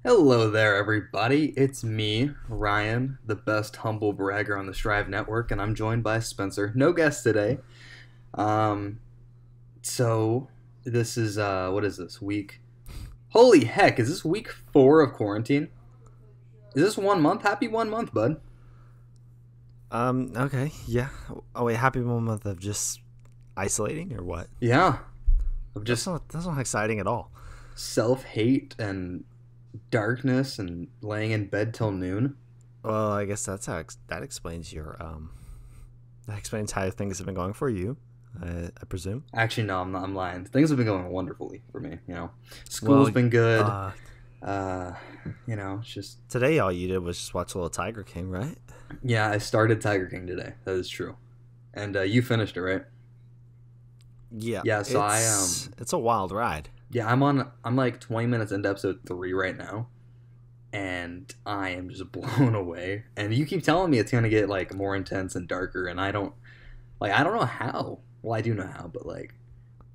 Hello there, everybody. It's me, Ryan, the best humble bragger on the Strive Network, and I'm joined by Spencer. No guest today. Um, so this is what is this week? Holy heck! Is this week 4 of quarantine? Is this 1 month? Happy 1 month, bud. Okay, yeah. Oh wait, happy moment of just isolating or what? Yeah, of That's just not exciting at all. self-hate and darkness and laying in bed till noon. Well, I guess that explains that explains how things have been going for you. I presume. Actually, no, I'm not. I'm lying. Things have been going wonderfully for me. School's Well, been good. uh, Uh, it's just today all you did was just watch a little Tiger King, right? yeah. I started Tiger King today. That is true, and you finished it, right? Yeah. Yeah. So It's a wild ride. yeah. I'm like 20 minutes into episode 3 right now, and I am just blown away. And you keep telling me it's gonna get like more intense and darker, and I don't know how. Well, I do know how, but like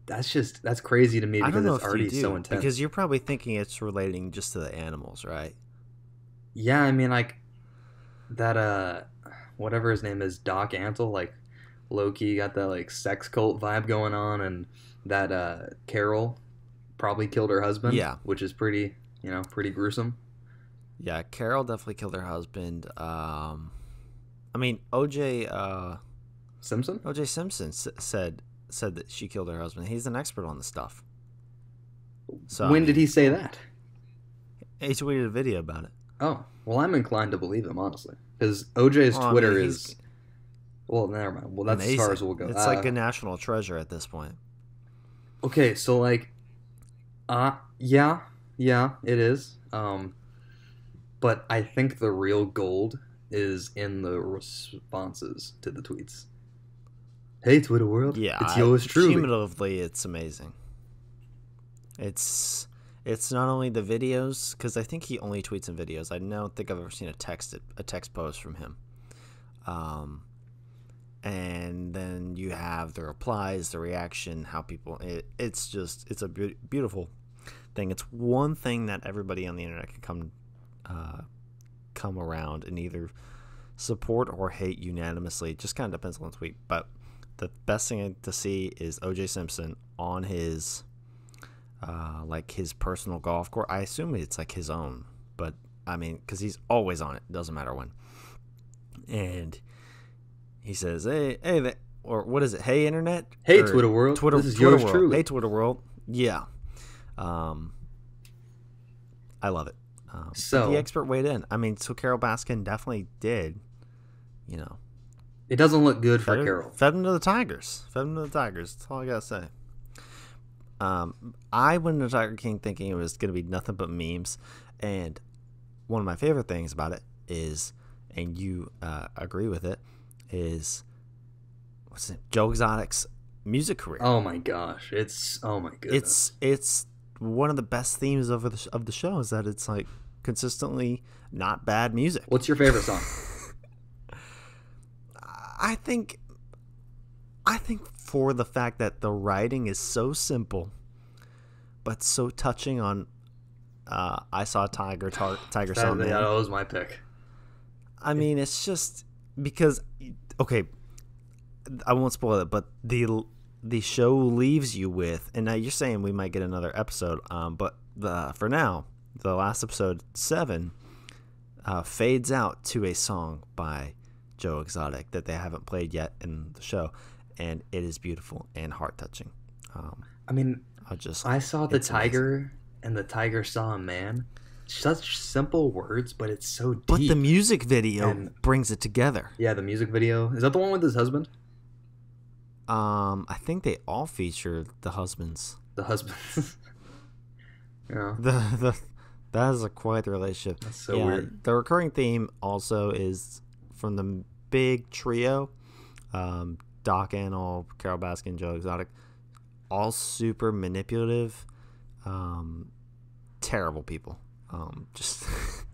that's crazy to me I don't because know it's if you already do so intense. because you're probably thinking it's relating just to the animals, right? Yeah, I mean like that whatever his name is, Doc Antle, like Loki got that like sex cult vibe going on, and that Carol probably killed her husband, Yeah. which is pretty gruesome. Yeah, Carol definitely killed her husband. I mean, Simpson? O.J. Simpson said that she killed her husband. He's an expert on the stuff. So I When did mean, he say that? he tweeted a video about it. Oh, well, I'm inclined to believe him, honestly, because OJ's Well, I Twitter mean, is, he's well, never mind. Well, that's as far as amazing. we'll go. It's like a national treasure at this point. Okay, so like, yeah, yeah, it is. But I think the real gold is in the responses to the tweets. Hey, Twitter world, it's yours truly. Cumulatively, it's amazing. It's not only the videos, because I think he only tweets in videos. I don't think I've ever seen a text post from him. And then you have the replies, the reaction, how people. It's a beautiful thing. It's one thing that everybody on the internet can come around and either support or hate unanimously. It just kind of depends on the tweet. But the best thing to see is O.J. Simpson on his like his personal golf course. I assume it's like his own, but I mean, because he's always on it, doesn't matter when. And he says, "Hey, or what is it? Hey, internet. Hey, or Twitter world, Twitter, this is Twitter yours world. truly." Hey, Twitter world. Yeah, I love it. But So the expert weighed in. I mean, so Carole Baskin definitely did. You know, it doesn't look good for Carol. fed him to the Tigers. Fed him to the Tigers. That's all I gotta say. I went into Tiger King thinking it was gonna be nothing but memes, and one of my favorite things about it is, and you agree with it, is what's it? Joe Exotic's music career. Oh my gosh, oh my goodness. It's one of the best themes of the show is that it's like consistently not bad music. What's your favorite song? I think for the fact that the writing is so simple, but so touching on, I saw Tiger saw man. That was my pick. I mean, it's just because, okay, I won't spoil it, but the show leaves you with, and now you're saying we might get another episode, but for now, the last episode 7 fades out to a song by Joe Exotic that they haven't played yet in the show, and it is beautiful and heart touching. I mean, I saw the tiger, amazing. and the tiger saw a man. Such simple words, but it's so deep. But the music video And- brings it together. Yeah, the music video. Is that the one with his husband? I think they all feature the husbands. The husband. Yeah, That is a quite a relationship. that's so weird. The recurring theme also is from the big trio, Doc Antle, Carole Baskin, Joe Exotic, all super manipulative, terrible people. Just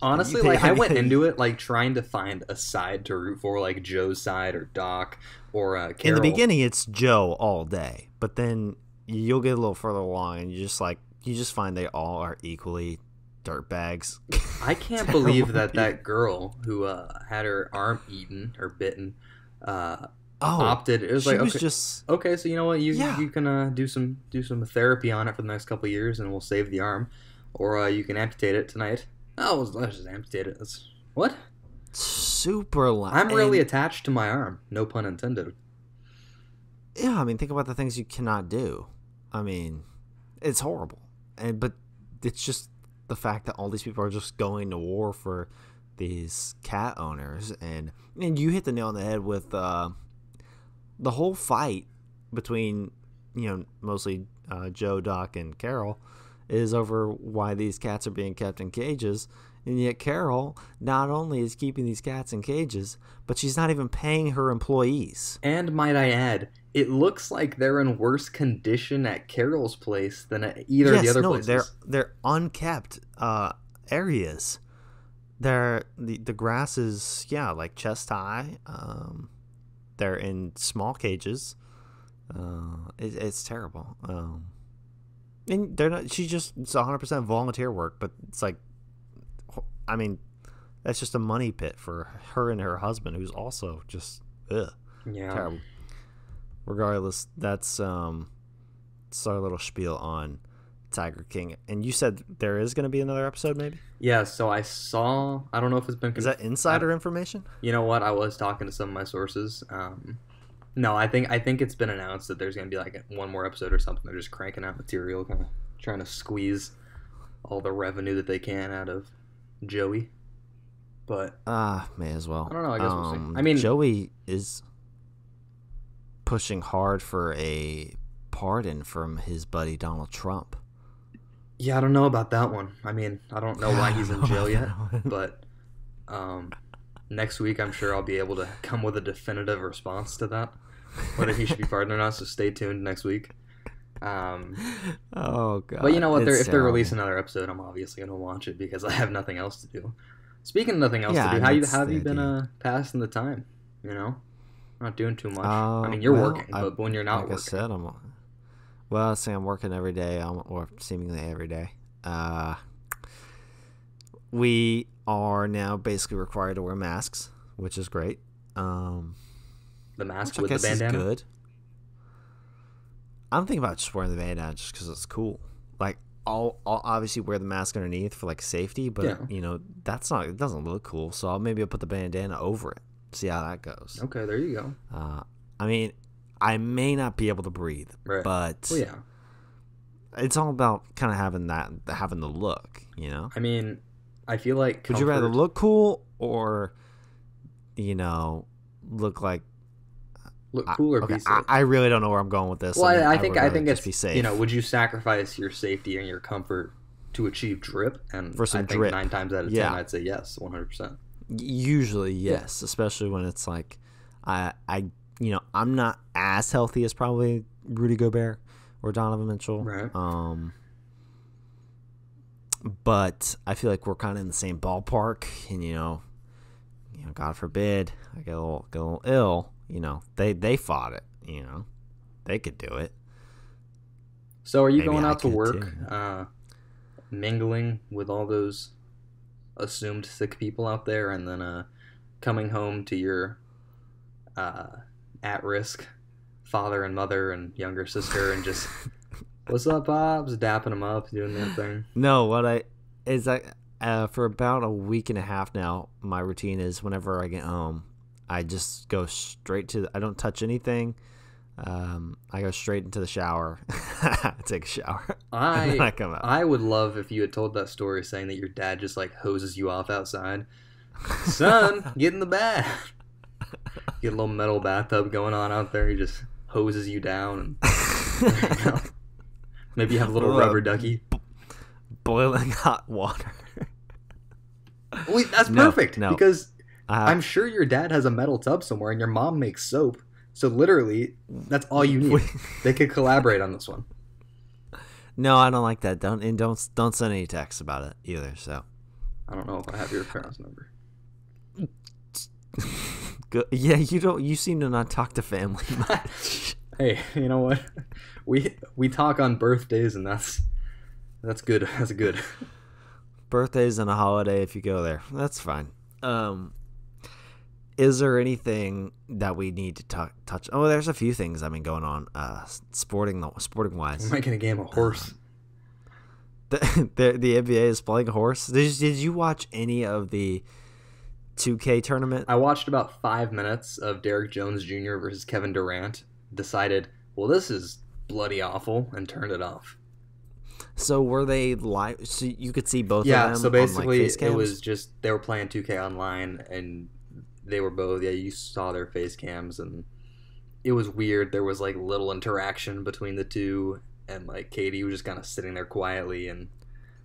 Honestly, like I went into it like trying to find a side to root for, like Joe's side or Doc or Carol. in the beginning it's Joe all day, but then you'll get a little further along and you just find they all are equally dirtbags. I can't believe that girl who had her arm eaten or bitten opted. It was she like, was okay, just okay, so you know what, yeah. you can do some therapy on it for the next couple of years, and we'll save the arm, or you can amputate it tonight. Oh, let's just amputate it. That's what? Super I'm really attached to my arm. No pun intended. Yeah, I mean, think about the things you cannot do. I mean, it's horrible, but it's just the fact that all these people are just going to war for these cat owners, and you hit the nail on the head with the whole fight between mostly Joe, Doc, and Carole is over why these cats are being kept in cages. And yet Carole not only is keeping these cats in cages, but she's not even paying her employees. And might I add, it looks like they're in worse condition at Carole's place than at either of the other places. They're unkept areas. The grass is like chest high. They're in small cages. It's terrible. And they're not. It's 100% volunteer work, but it's like, I mean, that's just a money pit for her and her husband, who's also just terrible. Regardless, that's our little spiel on Tiger King. And you said there is going to be another episode, maybe? Yeah. So I saw. I don't know if it's been. Is that insider information? You know what? I was talking to some of my sources. No, I think it's been announced that there's going to be like one more episode or something. They're just cranking out material, kind of trying to squeeze all the revenue that they can out of Joey. But may as well. I don't know. I guess we'll see. I mean, Joey is pushing hard for a pardon from his buddy Donald Trump. Yeah, I don't know about that one. I mean, I don't know why he's in jail yet, but next week I'm sure I'll be able to come with a definitive response to that, whether he should be pardoned or not. So stay tuned next week. Oh god! But you know what? If they're releasing another episode, I'm obviously going to watch it because I have nothing else to do. Speaking of nothing else to do, how have you been passing the time? Not doing too much. I mean, you're working, but when you're not working, I said, I'm working every day, or seemingly every day. We are now basically required to wear masks, which is great. The mask with the bandana. Is good. I'm thinking about just wearing the bandana just because it's cool. Like, I'll obviously wear the mask underneath for like safety, but it doesn't look cool. So I'll put the bandana over it. See how that goes. Okay, there you go. I mean, I may not be able to breathe, right. But yeah, it's all about kind of having the look, I mean, I feel like would you rather look cool or, look like cool or be safe? I really don't know where I'm going with this. Well, I think it's be safe. Would you sacrifice your safety and your comfort to achieve drip? And for some I think drip, 9 times out of 10, I'd say yes, 100%. Usually, yes, especially when it's like, I'm not as healthy as probably Rudy Gobert or Donovan Mitchell, right? But I feel like we're kind of in the same ballpark, and God forbid I get a little ill. They fought it. They could do it. So, are you going out to work, mingling with all those assumed sick people out there, and then coming home to your at-risk father and mother and younger sister and just what's up, Bob's, dapping them up, doing their thing? No, for about a week and a half now, my routine is whenever I get home, I just go straight I don't touch anything. I go straight into the shower. Take a shower. And then I come out. I would love if you had told that story saying that your dad just like hoses you off outside. Son, get in the bath. Get a little metal bathtub going on out there. He just hoses you down. And maybe you have a little rubber ducky. Boiling hot water. Wait, that's perfect. No. Because I'm sure your dad has a metal tub somewhere and your mom makes soap. So literally, that's all you need. They could collaborate on this one. No, I don't like that. Don't send any texts about it either. So I don't know if I have your parents' number. Good. Yeah, you don't. You seem to not talk to family much. Hey, you know what? We talk on birthdays, and that's good. That's good. birthdays and a holiday. If you go there, that's fine. Is there anything that we need to touch? Oh, there's a few things going on. Sporting wise, We're making a game of horse. The NBA is playing horse. Did you watch any of the 2K tournament? I watched about 5 minutes of Derrick Jones Jr. versus Kevin Durant. Decided, well, this is bloody awful, and turned it off. So were they live? So you could see both of them? Yeah, so basically on, face cams? It was just they were playing 2K online, and they were both, you saw their face cams, and it was weird. There was like little interaction between the two, and like Katie was just kind of sitting there quietly and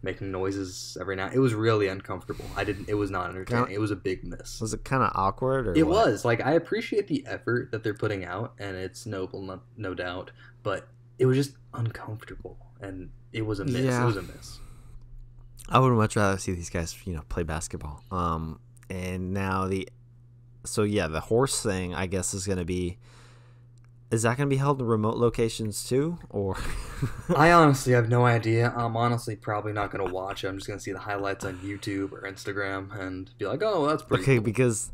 making noises every now. It was really uncomfortable. It was not entertaining. It was a big miss. Was it kind of awkward? Or it what? was. Like, I appreciate the effort that they're putting out, and it's noble, no doubt, but it was just uncomfortable, and it was a miss. Yeah. It was a miss. I would much rather see these guys, play basketball. And now the horse thing, I guess, is going to be. Is that going to be held in remote locations too, or? I honestly have no idea. I'm honestly probably not going to watch it. I'm just going to see the highlights on YouTube or Instagram and be like, "Oh, that's pretty." Okay, cool. Because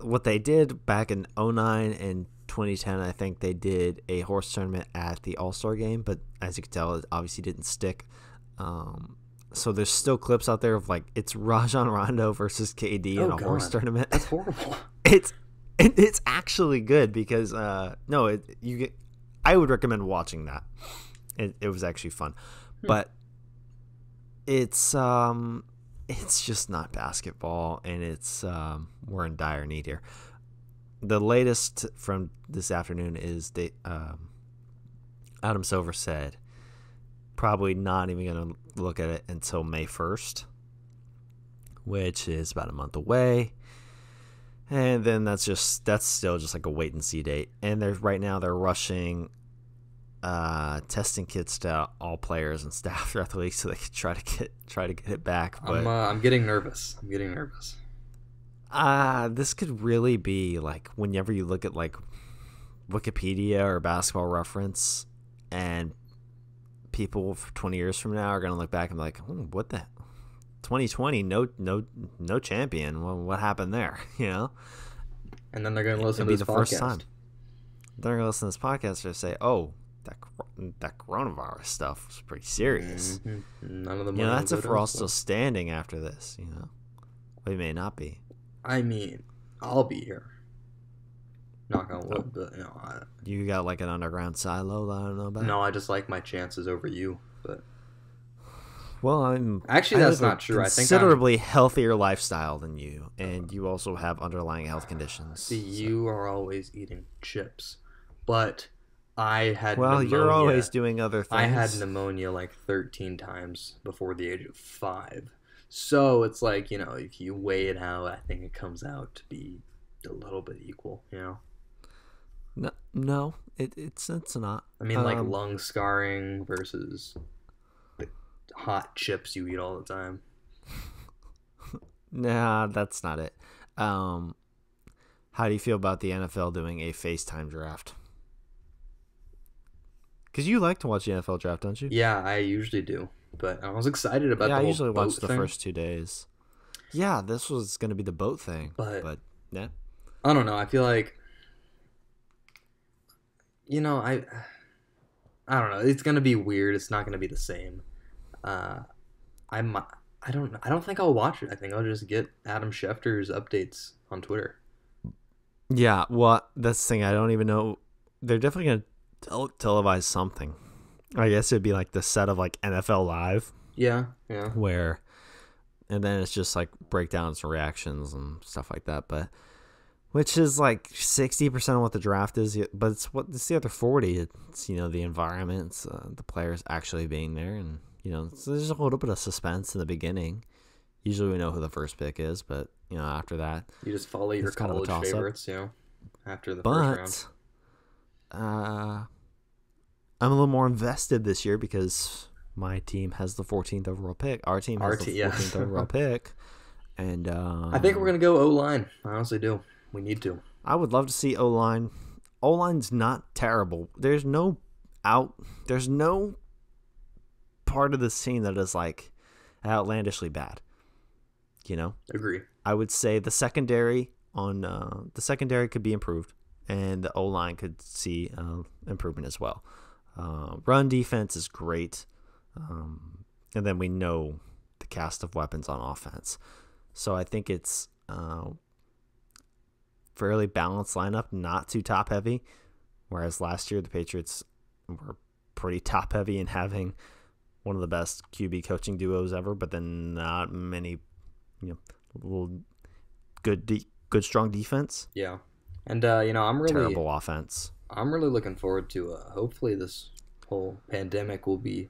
what they did back in 2009 and 2010, I think they did a horse tournament at the All-Star game, but as you can tell, it obviously didn't stick. So there's still clips out there of like it's Rajon Rondo versus KD in a horse tournament. That's horrible. It's actually good because I would recommend watching that. It was actually fun, but it's just not basketball, and we're in dire need here. The latest from this afternoon is Adam Silver said probably not even going to look at it until May 1st, which is about a month away. And then that's still just like a wait and see date. And right now they're rushing testing kits to all players and staff throughout the league so they can try to get it back. But I'm getting nervous. This could really be like whenever you look at like Wikipedia or Basketball Reference, and people 20 years from now are going to look back and be like, what the 2020, no champion. Well, what happened there? And then they're going to listen to this podcast. First time. They're going to listen to this podcast and say, "Oh, that coronavirus stuff was pretty serious." Mm-hmm. None of them. That's if we're all still standing after this. We may not be. I mean, I'll be here. Knock on wood, but you got like an underground silo that I don't know about. No, I just like my chances over you, but. Well, that's not true. I think considerably healthier lifestyle than you, and you also have underlying health conditions. See, you are always eating chips, but I had pneumonia. You're always doing other things. I had pneumonia like 13 times before the age of 5. So it's like, if you weigh it out, I think it comes out to be a little bit equal, No, it's not. I mean, like lung scarring versus hot chips you eat all the time. Nah, that's not it. How do you feel about the NFL doing a FaceTime draft? Because you like to watch the NFL draft, don't you? Yeah, I usually do. But I was excited about the whole I usually watch the thing. first 2 days. Yeah, this was going to be the boat thing. But yeah. I don't know. I feel like, I don't know. It's going to be weird. It's not going to be the same. I don't think I'll watch it. I think I'll just get Adam Schefter's updates on Twitter. Yeah, well, that's the thing. I don't even know. They're definitely going to televise something. I guess it'd be like the set of like NFL Live. Yeah. And then it's just like breakdowns and reactions and stuff like that. But which is like 60% of what the draft is. But it's the other 40. It's the environment, it's, the players actually being there, and so there's a little bit of suspense in the beginning. Usually we know who the first pick is, but after that, you just follow your college favorites. After the first round. I'm a little more invested this year because my team has the 14th overall pick. Our team has the 14th overall pick, and I think we're gonna go O-line. I honestly do. We need to. I would love to see O-line. O-line's not terrible. There's no part of the scene that is like outlandishly bad. You know, Agree. I would say the secondary could be improved, and the O-line could see improvement as well. Run defense is great, and then we know the cast of weapons on offense. So I think it's fairly balanced lineup, not too top heavy. Whereas last year the Patriots were pretty top heavy in having one of the best QB coaching duos ever, but then not many, little good strong defense. Yeah, and I'm really terrible offense. I'm really looking forward to hopefully this whole pandemic will be.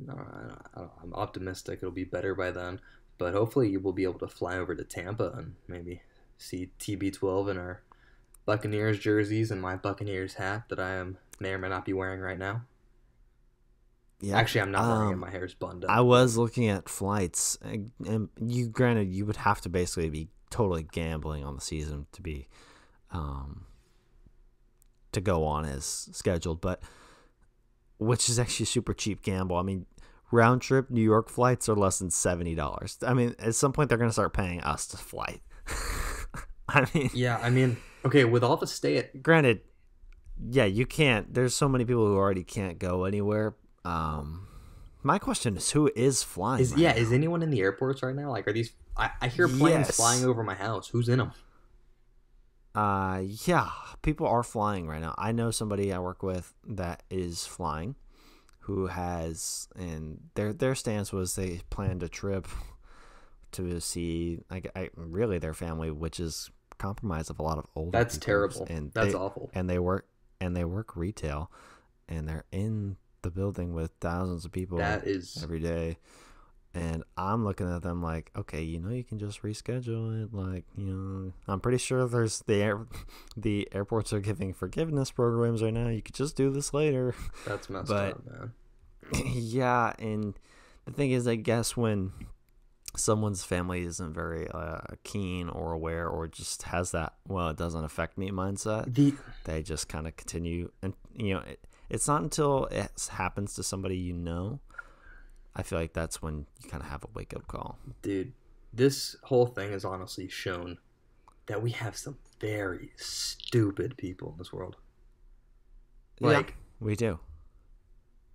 I'm optimistic it'll be better by then, but hopefully you will be able to fly over to Tampa and maybe see TB12 in our Buccaneers jerseys and my Buccaneers hat that I may or may not be wearing right now. Yeah, actually, I'm not wearing it. My hair's bunded up. I was looking at flights, and you would have to basically be totally gambling on the season to be, to go on as scheduled, but which is actually a super cheap gamble. I mean, round trip New York flights are less than $70. I mean, at some point they're going to start paying us to fly. Okay, with all the granted, yeah, you can't. There's so many people who already can't go anywhere. My question is, who is flying? Is anyone in the airports right now? Like, are these? I hear planes flying over my house. Who's in them? Yeah, people are flying right now. I know somebody I work with that is flying, who has, and their stance was they planned a trip to see really their family, which is compromised of a lot of older. That's people, terrible. And that's awful. And they work retail, and they're in the building with thousands of people every day. And I'm looking at them like, okay, you can just reschedule it. Like, I'm pretty sure there's the airports are giving forgiveness programs right now. You could just do this later. That's messed up, man. Yeah, and the thing is, I guess when someone's family isn't very keen or aware, or just has that, well, it doesn't affect me mindset, they just kind of continue. And, it's not until it happens to somebody I feel like that's when you kind of have a wake-up call. Dude, this whole thing has honestly shown that we have some very stupid people in this world. Like, yeah, we do.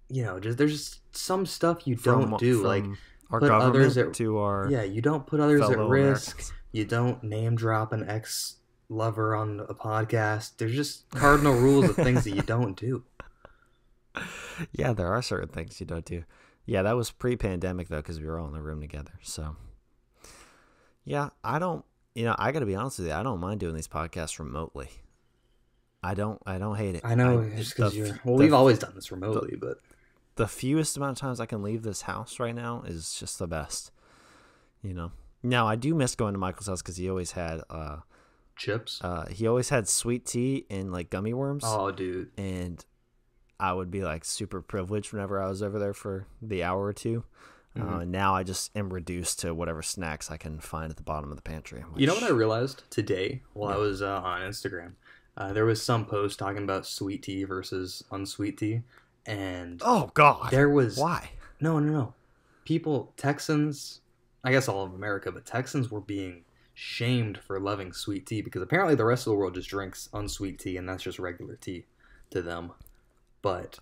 There's just some stuff you don't do. Like, our put government others at, to our you don't put others at risk. Americans. You don't name drop an ex-lover on a podcast. There's just cardinal rules of things that you don't do. Yeah, there are certain things you don't do. Yeah, that was pre-pandemic, though, because we were all in the room together. So, yeah, I don't, I got to be honest with you. I don't mind doing these podcasts remotely. I don't hate it. I know, just because we've always done this remotely, but the fewest amount of times I can leave this house right now is just the best. Now, I do miss going to Michael's house because he always had chips. He always had sweet tea and like gummy worms. Oh, dude. And I would be like super privileged whenever I was over there for the hour or two. And now I just am reduced to whatever snacks I can find at the bottom of the pantry. You know what I realized today while I was on Instagram? There was some post talking about sweet tea versus unsweet tea. And oh, God. There was... Why? No. Texans, I guess all of America, but Texans were being shamed for loving sweet tea because apparently the rest of the world just drinks unsweet tea and that's just regular tea to them. But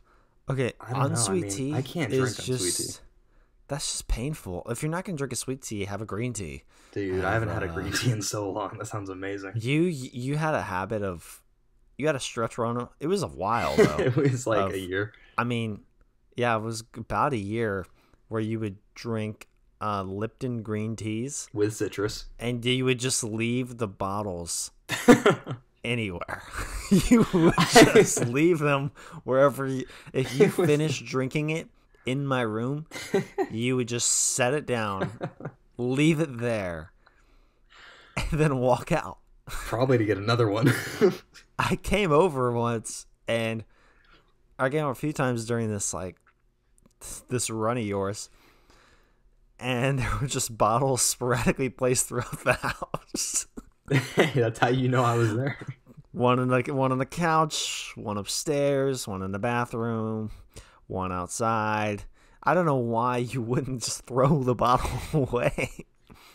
okay, unsweet tea. I can't drink unsweet tea. That's just painful. If you're not gonna drink a sweet tea, have a green tea. Dude, I haven't had a green tea in so long. That sounds amazing. You had a habit of, you had a stretch run. It was a while though. It was like a year. I mean, yeah, it was about a year where you would drink Lipton green teas with citrus, and you would just leave the bottles anywhere. You would just leave them wherever if you finished drinking it in my room, you would just set it down, leave it there, and then walk out. Probably to get another one. I came over once, and I came over a few times during this run of yours, and there were just bottles sporadically placed throughout the house. Hey, that's how you know I was there. One on the couch, one upstairs, one in the bathroom, one outside. I don't know why you wouldn't just throw the bottle away.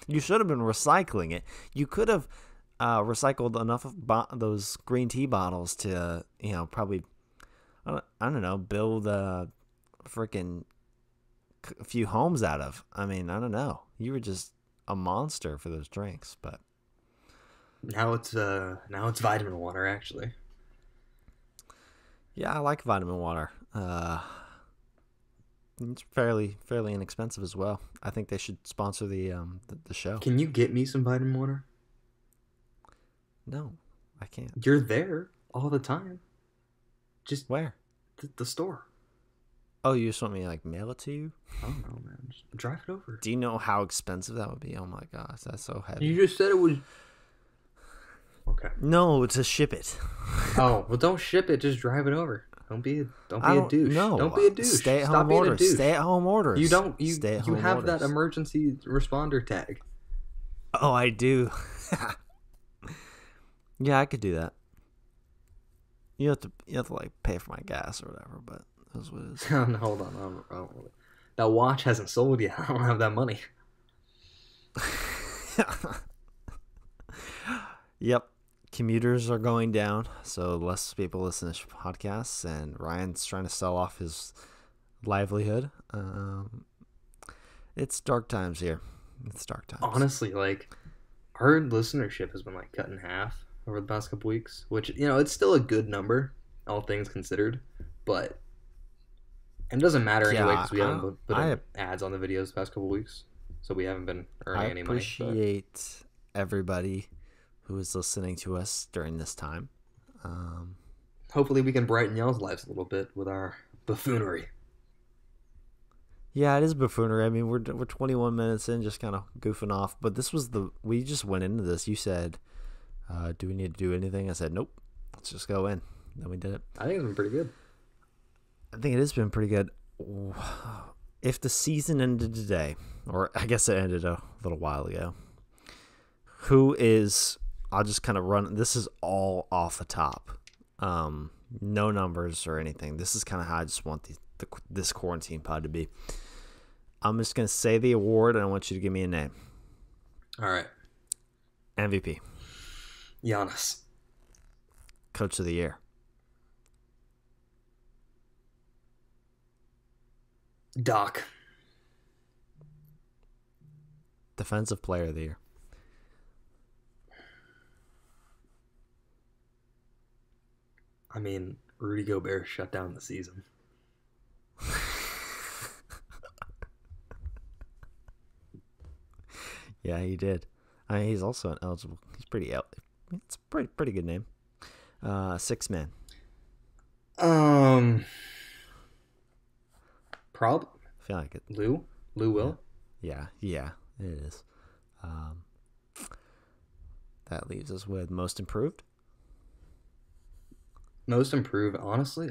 You should have been recycling it. You could have recycled enough of those green tea bottles to, probably, I don't know, build a freaking few homes out of. I mean, I don't know. You were just a monster for those drinks, but Now it's vitamin water actually. yeah, I like vitamin water. It's fairly inexpensive as well. I think they should sponsor the show. Can you get me some vitamin water? No, I can't. You're there all the time. Just Where? the store. Oh, you just want me to like mail it to you? I don't know, man. Just drive it over. Do you know how expensive that would be? Oh my gosh, that's so heavy. You just said it was. Okay. No, to ship it. Oh well, don't ship it. Just drive it over. Don't be a douche. No, Don't be a douche. Stay at Stop home being orders. a douche. Stay at home orders. You don't. You have orders. that emergency responder tag. Oh, I do. Yeah, I could do that. You have to like pay for my gas or whatever, but that's what it is. Hold on. That watch hasn't sold yet. I don't have that money. Yep. Commuters are going down, so less people listen to podcasts, and Ryan's trying to sell off his livelihood. It's dark times here. It's dark times. Honestly, like, our listenership has been like cut in half over the past couple weeks, which, it's still a good number, all things considered, but it doesn't matter anyway because we haven't put in ads on the videos the past couple weeks, so we haven't been earning any money. I appreciate everybody who is listening to us during this time. Hopefully we can brighten y'all's lives a little bit with our buffoonery. Yeah, it is buffoonery. I mean, we're 21 minutes in, just kind of goofing off. But we just went into this. You said, do we need to do anything? I said, nope. Let's just go in. Then we did it. I think it's been pretty good. I think it has been pretty good. If the season ended today, or I guess it ended a little while ago, I'll just kind of run. This is all off the top. No numbers or anything. This is kind of how I just want this quarantine pod to be. I'm just going to say the award, and I want you to give me a name. All right. MVP. Giannis. Coach of the year. Doc. Defensive player of the year. I mean, Rudy Gobert shut down the season. Yeah, he did. I mean, he's also an eligible. He's it's a pretty good name. Six man. Prob. I feel like it. Lou Will. Yeah, it is. That leaves us with most improved. Most improved, honestly,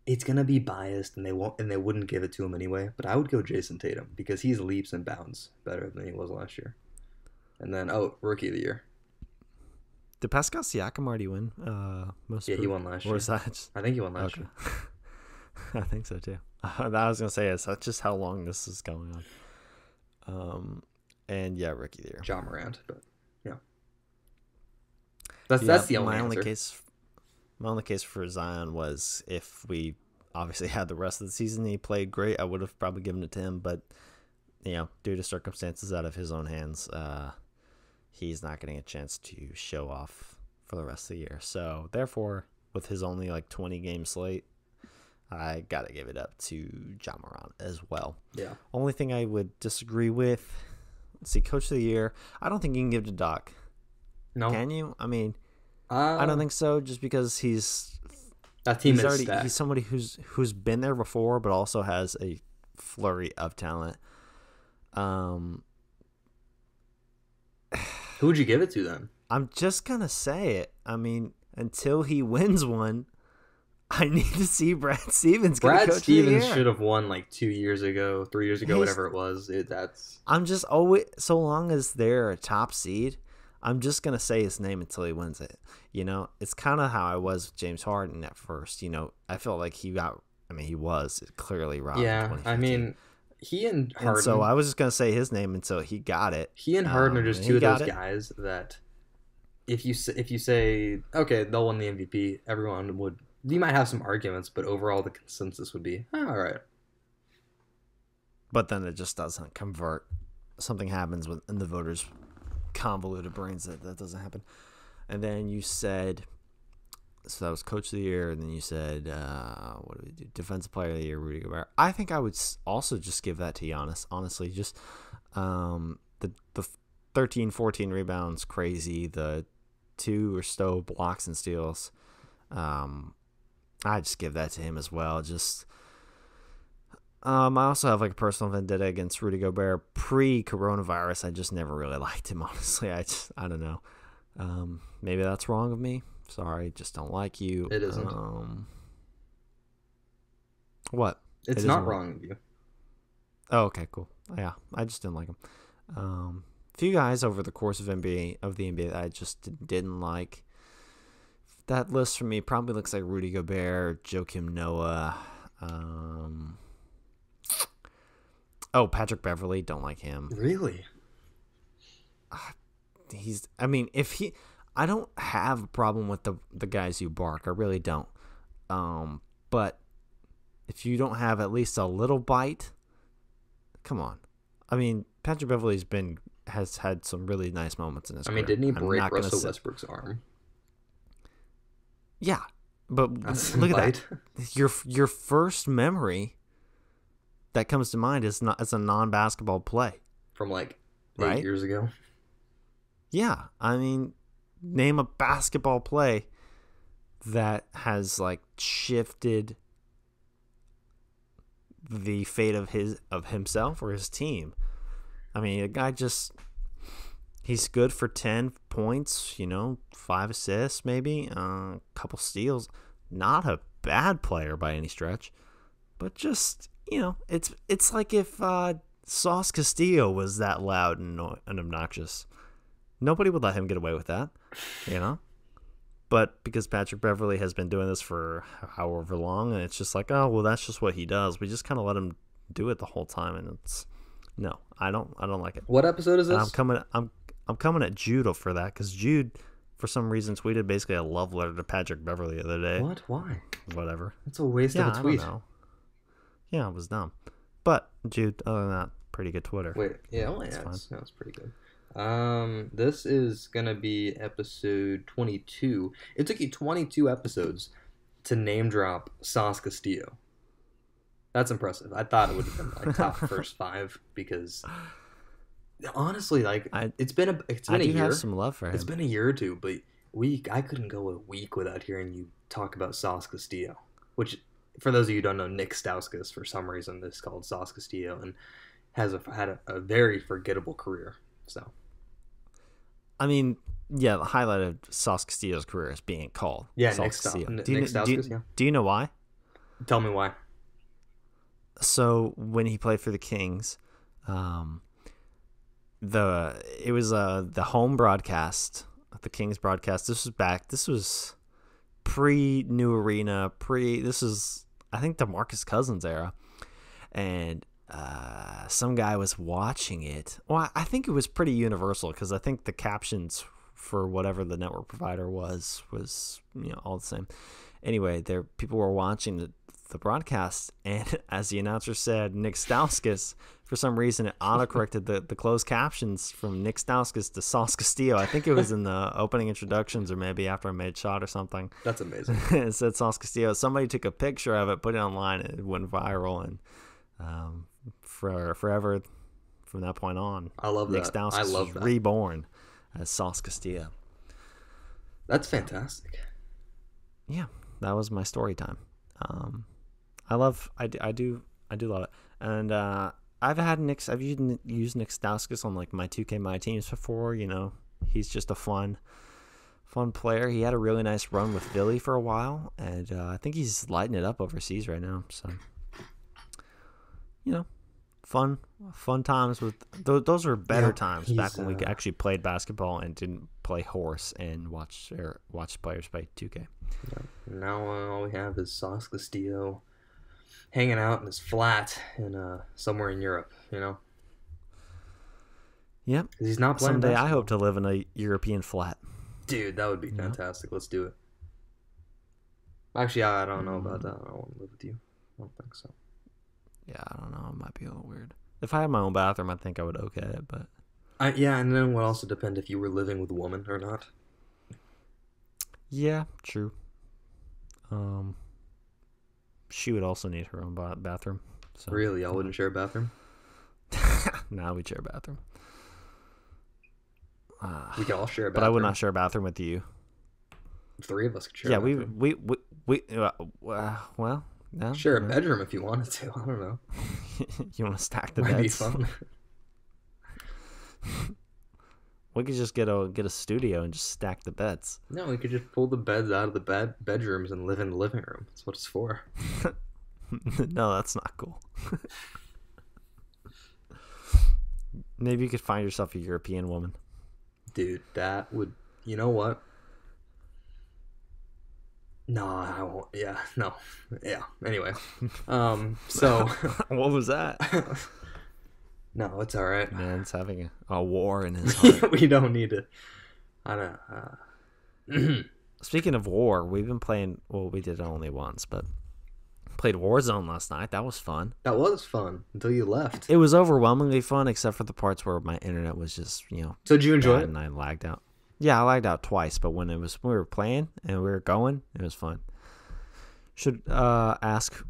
it's gonna be biased, and they wouldn't give it to him anyway. But I would go Jason Tatum because he's leaps and bounds better than he was last year. And then rookie of the year. Did Pascal Siakam already win? Most he won last year. Or was that? I think he won last year. I think so too. I was gonna say is that's just how long this is going on. And yeah, rookie of the year. John Morant, but yeah. That's the only answer. My only case for Zion was if we obviously had the rest of the season and he played great, I would have probably given it to him. But, due to circumstances out of his own hands, he's not getting a chance to show off for the rest of the year. So, therefore, with his only 20-game slate, I got to give it up to John Morant as well. Yeah. Only thing I would disagree with, let's see, Coach of the Year, I don't think you can give it to Doc. No. Can you? I mean, I don't think so. Just because that team is stacked. He's somebody who's been there before, but also has a flurry of talent. Who would you give it to then? I'm just gonna say it. I mean, until he wins one, I need to see Brad Stevens. Brad Stevens should have won 2 years ago, 3 years ago, whatever it was. I'm just always, so long as they're a top seed, I'm just going to say his name until he wins it. It's kind of how I was with James Harden at first. I felt like he got I mean, he was clearly robbed in Yeah, I 2015. mean, he and And so Harden, I was just gonna say his name, and so he got it. he and Harden are just And two he of those got it. guys that if you say okay, they'll win the MVP, everyone would. You might have some arguments, but overall the consensus would be all right. But then it just doesn't convert. Something happens in the voters' convoluted brains that doesn't happen. And then you said, so that was Coach of the Year, and then you said, what do we do? Defensive Player of the Year, Rudy Gobert. I think I would also just give that to Giannis, honestly. Just the 13, 14 rebounds, crazy. The 2 or so blocks and steals. I just give that to him as well. Just I also have like a personal vendetta against Rudy Gobert pre-coronavirus. I just never really liked him, honestly. I don't know. Maybe that's wrong of me. Sorry, just don't like you. It isn't. What? It's not wrong of you. Oh, okay, cool. Yeah, I just didn't like him. A few guys over the course of the NBA that I just didn't like. That list for me probably looks like Rudy Gobert, Joakim Noah. Patrick Beverley, don't like him. Really? I don't have a problem with the guys you bark. I really don't. But if you don't have at least a little bite, come on. I mean, Patrick Beverley's has had some really nice moments in his career. Didn't he break Russell Westbrook's arm? Yeah, but look at that. Your first memory that comes to mind is a non-basketball play from like 8 years ago. Yeah, I mean, name a basketball play that has like shifted the fate of himself or his team. I mean, a guy he's good for 10 points, 5 assists maybe, a couple steals. Not a bad player by any stretch, but just, it's like if Sauce Castillo was that loud and obnoxious. Nobody would let him get away with that, But because Patrick Beverley has been doing this for however long, and it's just like, oh, well, that's just what he does. We just kind of let him do it the whole time, and no, I don't like it. What episode is this? And I'm coming at Jude for that because Jude, for some reason, tweeted basically a love letter to Patrick Beverley the other day. What? Why? Whatever. That's a waste of a tweet. I don't know. Yeah, it was dumb. But Jude, other than that, pretty good Twitter. Wait, yeah, that's pretty good. This is gonna be episode 22. It took you 22 episodes to name drop Sauce Castillo. That's impressive. I thought it would have been like top first 5 because honestly, like it's been a year. I do have some love for him. It's been a year or two, but I couldn't go a week without hearing you talk about Sauce Castillo, which for those of you who don't know, Nick Stauskas for some reason is called Sauce Castillo and has had a very forgettable career. So. I mean, yeah, the highlight of Sauce Castillo's career is being called Sauce Castillo. Nick Stauskas, do you know why? Tell me why. So when he played for the Kings, it was the home broadcast, the Kings broadcast. This was pre-New Arena, this is, I think, DeMarcus Cousins era. And some guy was watching it. Well, I think it was pretty universal because I think the captions for whatever the network provider was all the same. Anyway, people were watching the broadcast, and as the announcer said, Nick Stauskas, for some reason it autocorrected the closed captions from Nick Stauskas to Sauce Castillo. I think it was in the opening introductions or maybe after I made shot or something. That's amazing. It said Sauce Castillo. Somebody took a picture of it, put it online, and it went viral, and forever from that point on, I love Nick that. Stauskas I love was that. reborn as Sauce Castillo. That's fantastic. Yeah, that was my story time. I do love it, and I've used Nick Stauskas on like my 2K My Teams before. He's just a fun player. He had a really nice run with Philly for a while, and I think he's lighting it up overseas right now. So, fun times with those were better times back when we actually played basketball and didn't play horse and watch players play 2K. Now all we have is Sauce Castillo hanging out in his flat in somewhere in Europe. Yep. 'Cause he's not playing Someday I basketball. hope to live in a European flat. Dude, that would be You know? fantastic. Let's do it. Actually, I don't know about that. I don't want to live with you. I don't think so. Yeah, I don't know. It might be a little weird. If I had my own bathroom, I think I would okay it, but Yeah, and then it would also depend if you were living with a woman or not. yeah, true. Um, she would also need her own bathroom. So Really, y'all wouldn't share a bathroom? now we share a bathroom. We could all share a But bathroom. I would not share a bathroom with you. Three of us could share Yeah, a bathroom. well, no, Share a no. bedroom if you wanted to. I don't know. You want to stack the Might be beds? fun. We could just get a studio and just stack the beds. No, we could just pull the beds out of the bedrooms and live in the living room. That's what it's for. No, that's not cool. Maybe you could find yourself a European woman. Dude, that would... You know what? No, I won't. Yeah, no. Yeah, anyway. So... What was that? No, it's all right. Man's having a war in his heart. We don't need to... I don't... Speaking of war, we've been playing... Well, we did it only once, but... Played Warzone last night. That was fun. That was fun until you left. It was overwhelmingly fun, except for the parts where my internet was just, So did you enjoy bad it? and I lagged out. Yeah, I lagged out twice, but when we were playing and we were going, it was fun. Should ask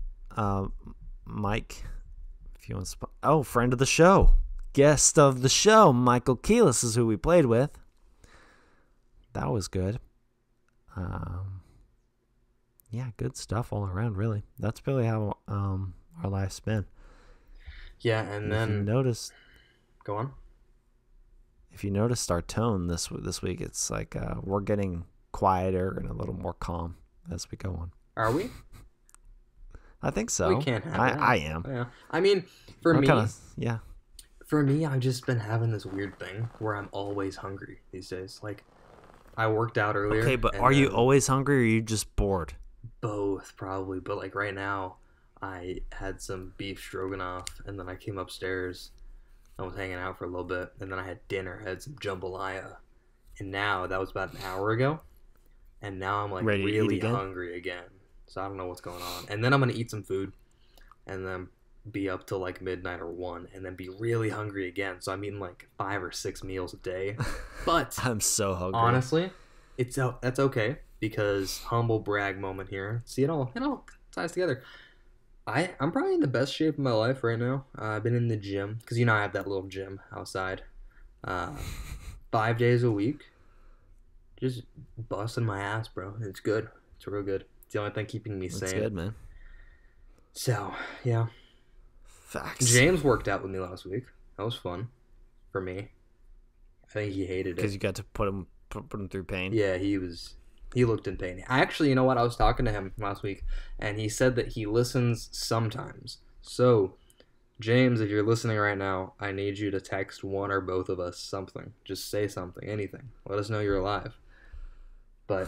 Mike if you want to... friend of the show. Guest of the show. Michael Keelis is who we played with. That was good. Yeah, good stuff all around, really. That's really how our life's been. Yeah, and If you then... noticed... Go on. If you noticed our tone this week, it's like we're getting quieter and a little more calm as we go on. Are we? I think so. We can't have that. I am. Yeah. I mean, for I'm me... yeah. For me, I've just been having this weird thing where I'm always hungry these days. Like, I worked out earlier. Okay, but and are you then- always hungry or are you just bored? Both, probably. But, like, right now, I had some beef stroganoff, and then I came upstairs. I was hanging out for a little bit, and then I had dinner, had some jambalaya. And now, that was about an hour ago, and now I'm, like, Ready to eat really again? hungry again. So I don't know what's going on. And then I'm going to eat some food, and then be up till, like, midnight or 1, and then be really hungry again. So I'm eating, like, 5 or 6 meals a day. But... I'm so hungry. honestly, that's okay, because humble brag moment here. See, it all ties together. I'm probably in the best shape of my life right now. I've been in the gym because I have that little gym outside, 5 days a week, just busting my ass, bro. It's good. It's real good. It's the only thing keeping me That's sane. good, man. So yeah, Facts. James worked out with me last week. That was fun for me. I think he hated Because it. you got to put him through pain. Yeah, he looked in pain. Actually, you know what? I was talking to him last week, and he said that he listens sometimes. So, James, if you're listening right now, I need you to text one or both of us something. Just say something, anything. Let us know you're alive. But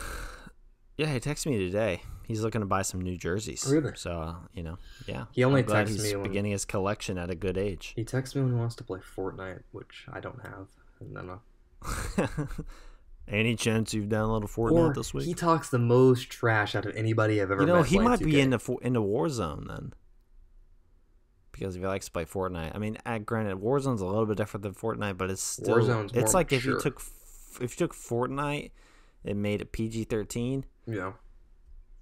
Yeah, he texted me today. He's looking to buy some new jerseys. Really? So, yeah. He only I'm glad texts he's me when- beginning his collection at a good age. he texts me when he wants to play Fortnite, which I don't have. And then, Any chance you've downloaded Fortnite or this week? he talks the most trash out of anybody I've ever You met. know, he playing might be 2K. into Warzone then. Because if he likes to play Fortnite. I mean, granted, Warzone's a little bit different than Fortnite, but it's still... Warzone's it's more like if you mature. took Fortnite and made it PG-13 Yeah.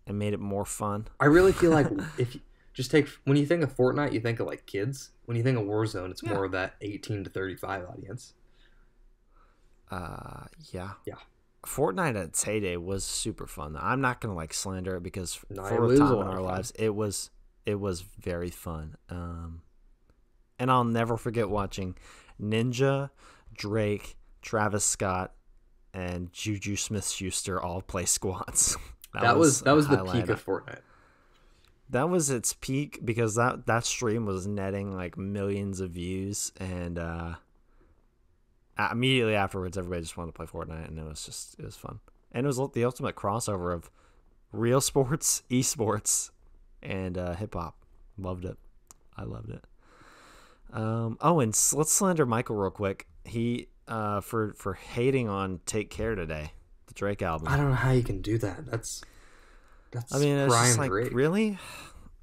and made it more fun. I really feel like if you just take when you think of Fortnite, you think of like kids. When you think of Warzone, it's more of that 18 to 35 audience. Yeah. Yeah. Fortnite at its heyday was super fun. Though. I'm not gonna slander it because No, it for a was a time in lot our of fun. lives, it was very fun. And I'll never forget watching Ninja, Drake, Travis Scott, and Juju Smith-Schuster all play squads. That was the highlight. peak of Fortnite. That was its peak because that stream was netting like millions of views, and immediately afterwards, everybody just wanted to play Fortnite, and it was fun. And it was the ultimate crossover of real sports, esports, and hip hop. Loved it. I loved it. Oh, and let's slander Michael real quick. He for hating on "Take Care" today, the Drake album. I don't know how you can do that. That's I mean, it's just prime like, Drake. really?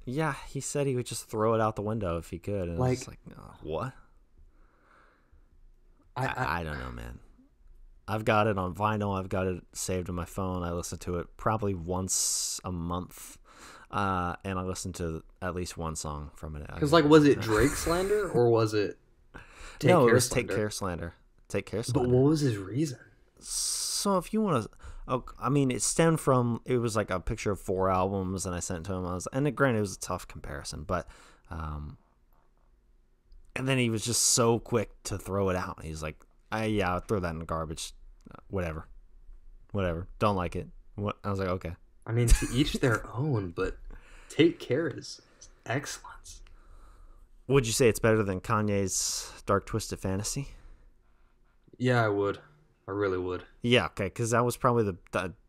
Yeah, he said he would just throw it out the window if he could. And Like- it's like, no, what? I I don't know, man. I've got it on vinyl. I've got it saved on my phone. I listen to it probably once a month. And I listen to at least one song from it. because like, was it Drake slander or was it Take no, Care it was slander? Take Care slander. Take Care But slander. what was his reason? So if you want to, I mean, it stemmed from, it was like a picture of 4 albums, and I sent it to him. Granted, it was a tough comparison, but, and then he was just so quick to throw it out. He's like, yeah, I'll throw that in the garbage. Whatever. Don't like it. What? I was like, okay. I mean, to each their own, but Take Care is excellence. Would you say it's better than Kanye's Dark Twisted Fantasy? Yeah, I would. I really would. Yeah, okay, because that was probably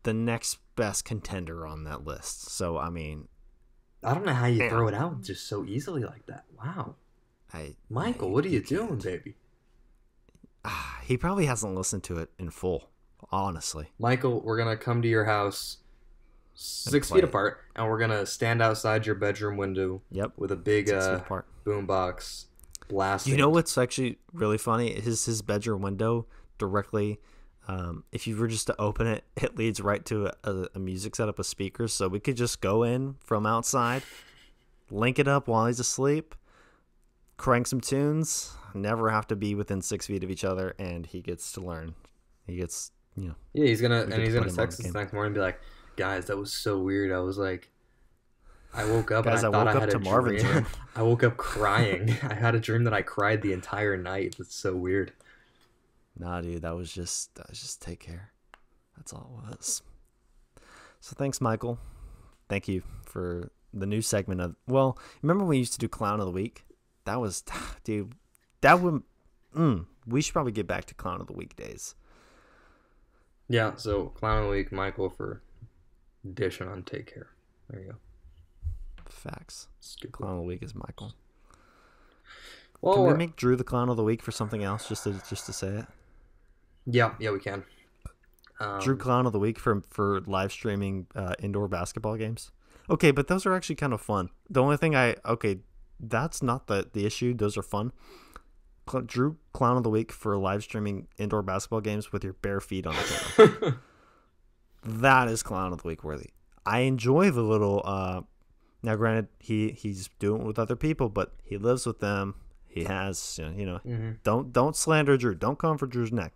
the next best contender on that list. So, I mean, I don't know how you Yeah. throw it out just so easily like that. Wow. Michael, I- what are you can't. doing, baby? He probably hasn't listened to it in full, honestly. Michael, we're going to come to your house 6 play feet it. apart, and we're going to stand outside your bedroom window Yep. with a big 6 feet apart. boombox blasting. You know what's actually really funny? His bedroom window directly, if you were just to open it, it leads right to a music setup of speakers. So we could just go in from outside, link it up while he's asleep, crank some tunes, never have to be within 6 feet of each other, and he gets to learn. He gets, Yeah, he's going We to could text put him on us the the game. next morning and be like, guys, that was so weird. I was like, I woke up Guys, I and I thought woke I up had to a Marvin's dream. room. I woke up crying. I had a dream that I cried the entire night. That's so weird. Nah, dude, that was just Take Care. That's all it was. So thanks, Michael. Thank you for the new segment of. Well, remember when we used to do Clown of the Week? That was, dude. That would. We should probably get back to Clown of the Week days. Yeah, so Clown of the Week, Michael for dishing on Take Care. There you go. Facts. Stupid. Clown of the Week is Michael. Well, Can we we're- make Drew the Clown of the Week for something else, just to say it? yeah, we can. Drew Clown of the Week for live streaming indoor basketball games. Okay, but those are actually kind of fun. The only thing that's not the issue. Those are fun. Drew Clown of the Week for live streaming indoor basketball games with your bare feet on the camera. That is Clown of the Week worthy. I enjoy the little. Now, granted, he's doing it with other people, but he lives with them. He has, Mhm. don't slander Drew. Don't come for Drew's neck.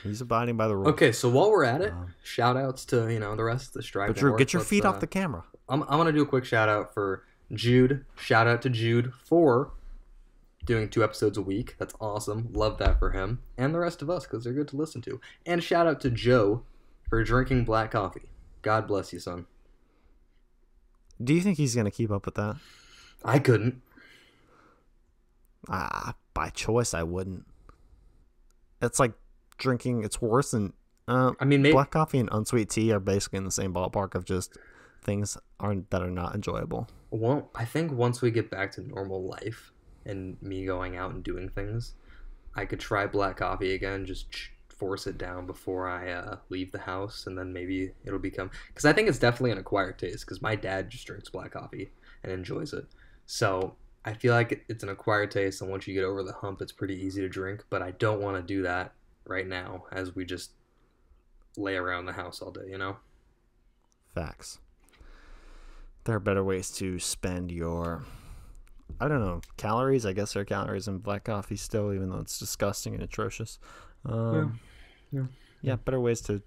He's abiding by the rules. Okay, so while we're at it, shout outs to the rest of the Strive But Drew, Network. get your Let's, feet off the camera. I'm gonna do a quick shout out for Jude. Shout out to Jude for doing 2 episodes a week. That's awesome. Love that for him and the rest of us because they're good to listen to. And shout out to Joe for drinking black coffee. God bless you, son. Do you think he's going to keep up with that? I couldn't. By choice, I wouldn't. It's like drinking. It's worse than. I mean, maybe. Black coffee and unsweet tea are basically in the same ballpark of just things that are not enjoyable. Well, I think once we get back to normal life and me going out and doing things, I could try black coffee again, just force it down before I leave the house, and then maybe it'll become... Because I think it's definitely an acquired taste, because my dad just drinks black coffee and enjoys it. So I feel like it's an acquired taste, and once you get over the hump, it's pretty easy to drink, but I don't want to do that right now as we just lay around the house all day, you know? Facts. There are better ways to spend your, I don't know, calories. I guess there are calories in black coffee still, even though it's disgusting and atrocious. Yeah, better ways to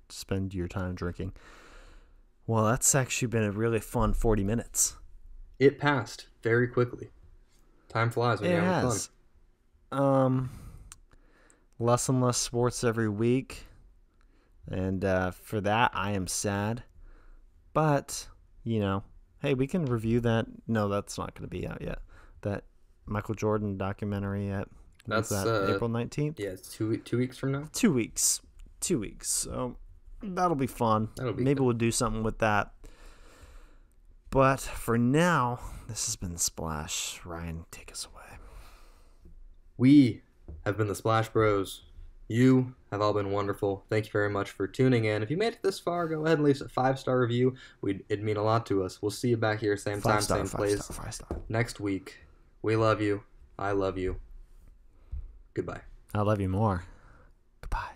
spend your time drinking. Well, that's actually been a really fun 40 minutes. It passed very quickly. Time flies when It you're having has. Less and less sports every week. And for that, I am sad. But, hey, we can review that. No, that's not going to be out yet. That Michael Jordan documentary at That's April 19th? Yeah, it's 2 weeks from now. 2 weeks. 2 weeks. So that'll be fun. That'll be Maybe good. we'll do something with that. But for now, this has been Splash. Ryan, take us away. We have been the Splash Bros. You have all been wonderful. Thank you very much for tuning in. If you made it this far, go ahead and leave us a 5-star review. It'd mean a lot to us. We'll see you back here, same time, same place, 5-star. next week. We love you. I love you. Goodbye. I love you more. Goodbye.